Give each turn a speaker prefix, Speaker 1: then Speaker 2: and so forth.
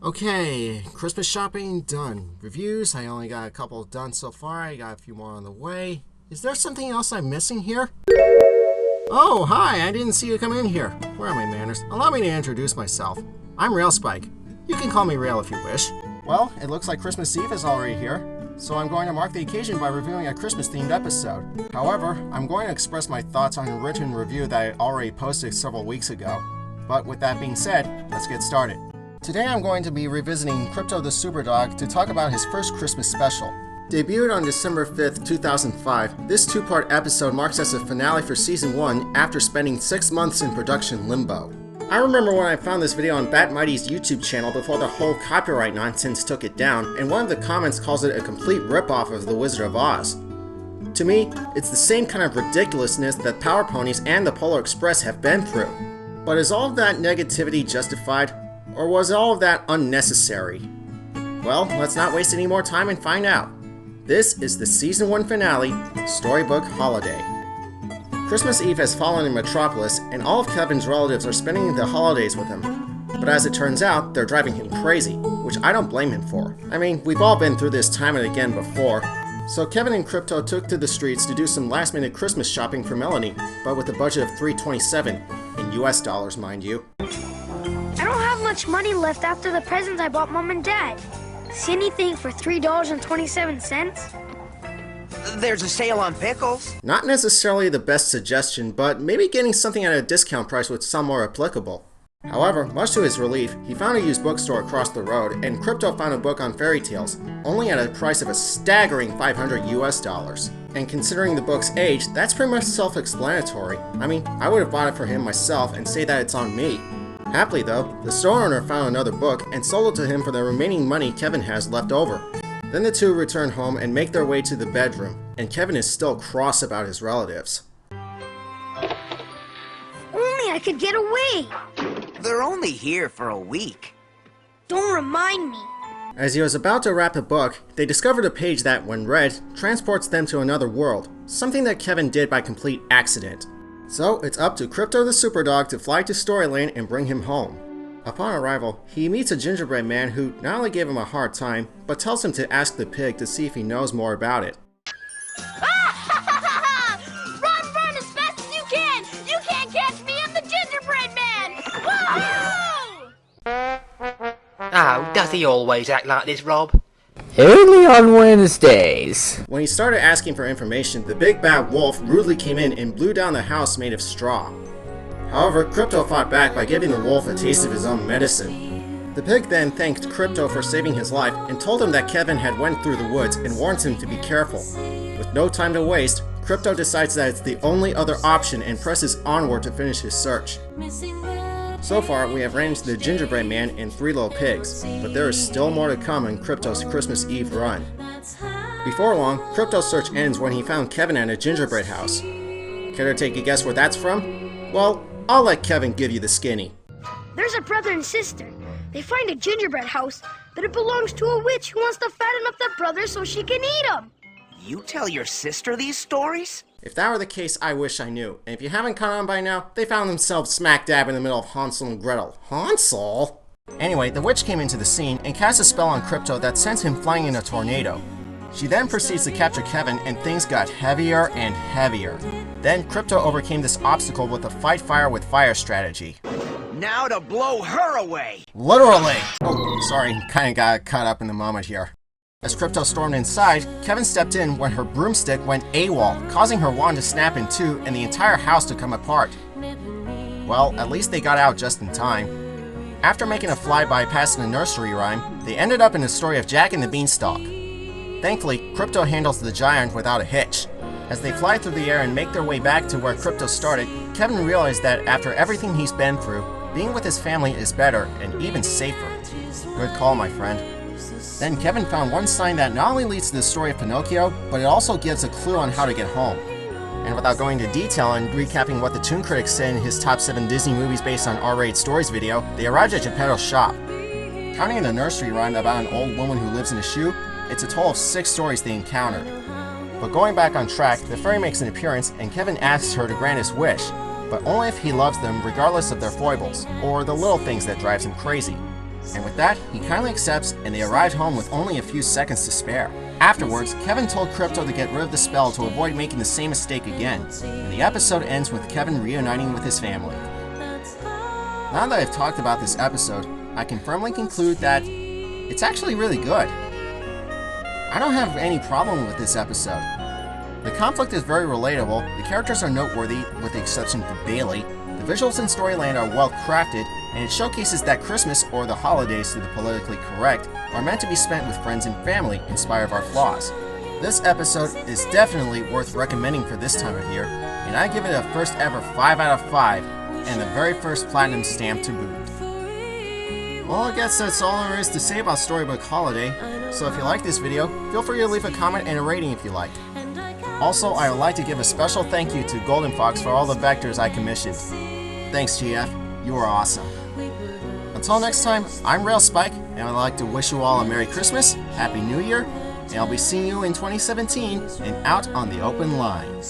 Speaker 1: Okay, Christmas shopping done. Reviews, I only got a couple done so far. I got a few more on the way. Is there something else I'm missing here? Oh, hi, I didn't see you come in here. Where are my manners? Allow me to introduce myself. I'm Railspike. You can call me Rail if you wish. Well, it looks like Christmas Eve is already here, so I'm going to mark the occasion by reviewing a Christmas-themed episode. However, I'm going to express my thoughts on a written review that I already posted several weeks ago. But with that being said, let's get started. Today I'm going to be revisiting Krypto the Superdog to talk about his first Christmas special. Debuted on December 5th, 2005, this two-part episode marks as a finale for Season 1 after spending 6 months in production limbo. I remember when I found this video on Bat Mighty's YouTube channel before the whole copyright nonsense took it down, and one of the comments calls it a complete ripoff of The Wizard of Oz. To me, it's the same kind of ridiculousness that Power Ponies and the Polar Express have been through. But is all of that negativity justified? Or was all of that unnecessary? Well, let's not waste any more time and find out. This is the Season 1 finale, Storybook Holiday. Christmas Eve has fallen in Metropolis, and all of Kevin's relatives are spending the holidays with him. But as it turns out, they're driving him crazy, which I don't blame him for. I mean, we've all been through this time and again before. So Kevin and Krypto took to the streets to do some last-minute Christmas shopping for Melanie, but with a budget of $327, in US dollars, mind you.
Speaker 2: I don't have much money left after the presents I bought Mom and Dad. See anything for $3.27?
Speaker 3: There's a sale on pickles.
Speaker 1: Not necessarily the best suggestion, but maybe getting something at a discount price would sound more applicable. However, much to his relief, he found a used bookstore across the road, and Krypto found a book on fairy tales, only at a price of a staggering $500 US dollars. And considering the book's age, that's pretty much self-explanatory. I mean, I would have bought it for him myself and say that it's on me. Happily though, the store owner found another book and sold it to him for the remaining money Kevin has left over. Then the two return home and make their way to the bedroom, and Kevin is still cross about his relatives.
Speaker 2: Only I could get away.
Speaker 3: They're only here for a week.
Speaker 2: Don't remind me.
Speaker 1: As he was about to wrap the book, they discovered a page that, when read, transports them to another world, something that Kevin did by complete accident. So, it's up to Krypto the Superdog to fly to Storyland and bring him home. Upon arrival, he meets a gingerbread man who not only gave him a hard time, but tells him to ask the pig to see if he knows more about it.
Speaker 2: Run as fast as you can! You can't catch me, I'm the gingerbread man! Woohoo!
Speaker 4: Oh, does he always act like this, Rob?
Speaker 5: Only on Wednesdays.
Speaker 1: When he started asking for information, the big bad wolf rudely came in and blew down the house made of straw. However, Krypto fought back by giving the wolf a taste of his own medicine. The pig then thanked Krypto for saving his life and told him that Kevin had went through the woods and warns him to be careful. With no time to waste, Krypto decides that it's the only other option and presses onward to finish his search. So far, we have ran into the gingerbread man and 3 little pigs, but there is still more to come in Krypto's Christmas Eve run. Before long, Krypto's search ends when he found Kevin at a gingerbread house. Care to take a guess where that's from? Well, I'll let Kevin give you the skinny.
Speaker 2: There's a brother and sister. They find a gingerbread house, but it belongs to a witch who wants to fatten up their brother so she can eat him.
Speaker 3: You tell your sister these stories?
Speaker 1: If that were the case, I wish I knew. And if you haven't caught on by now, they found themselves smack dab in the middle of Hansel and Gretel. Hansel? Anyway, the witch came into the scene and cast a spell on Krypto that sent him flying in a tornado. She then proceeds to capture Kevin, and things got heavier and heavier. Then Krypto overcame this obstacle with a fight fire with fire strategy.
Speaker 3: Now to blow her away!
Speaker 1: Literally! Oh, sorry, kinda got caught up in the moment here. As Krypto stormed inside, Kevin stepped in when her broomstick went AWOL, causing her wand to snap in two and the entire house to come apart. Well, at least they got out just in time. After making a flyby past the nursery rhyme, they ended up in the story of Jack and the Beanstalk. Thankfully, Krypto handles the giant without a hitch. As they fly through the air and make their way back to where Krypto started, Kevin realized that after everything he's been through, being with his family is better and even safer. Good call, my friend. Then Kevin found one sign that not only leads to the story of Pinocchio, but it also gives a clue on how to get home. And without going into detail and recapping what the Toon Kritic said in his top 7 Disney movies based on R-rated stories video, they arrived at Geppetto's shop. Counting the nursery rhyme about an old woman who lives in a shoe, it's a total of 6 stories they encountered. But going back on track, the fairy makes an appearance and Kevin asks her to grant his wish, but only if he loves them regardless of their foibles, or the little things that drives him crazy. And with that, he kindly accepts, and they arrive home with only a few seconds to spare. Afterwards, Kevin told Krypto to get rid of the spell to avoid making the same mistake again, and the episode ends with Kevin reuniting with his family. Now that I've talked about this episode, I can firmly conclude that it's actually really good. I don't have any problem with this episode. The conflict is very relatable, the characters are noteworthy with the exception of Bailey, the visuals and storyline are well crafted, and it showcases that Christmas, or the holidays to the politically correct, are meant to be spent with friends and family in spite of our flaws. This episode is definitely worth recommending for this time of year, and I give it a first ever 5 out of 5, and the very first platinum stamp to boot. Well, I guess that's all there is to say about Storybook Holiday, so if you like this video, feel free to leave a comment and a rating if you like. Also, I would like to give a special thank you to Golden Fox for all the vectors I commissioned. Thanks, GF. You are awesome. Until next time, I'm Railspike, and I'd like to wish you all a Merry Christmas, Happy New Year, and I'll be seeing you in 2017 and out on the open line.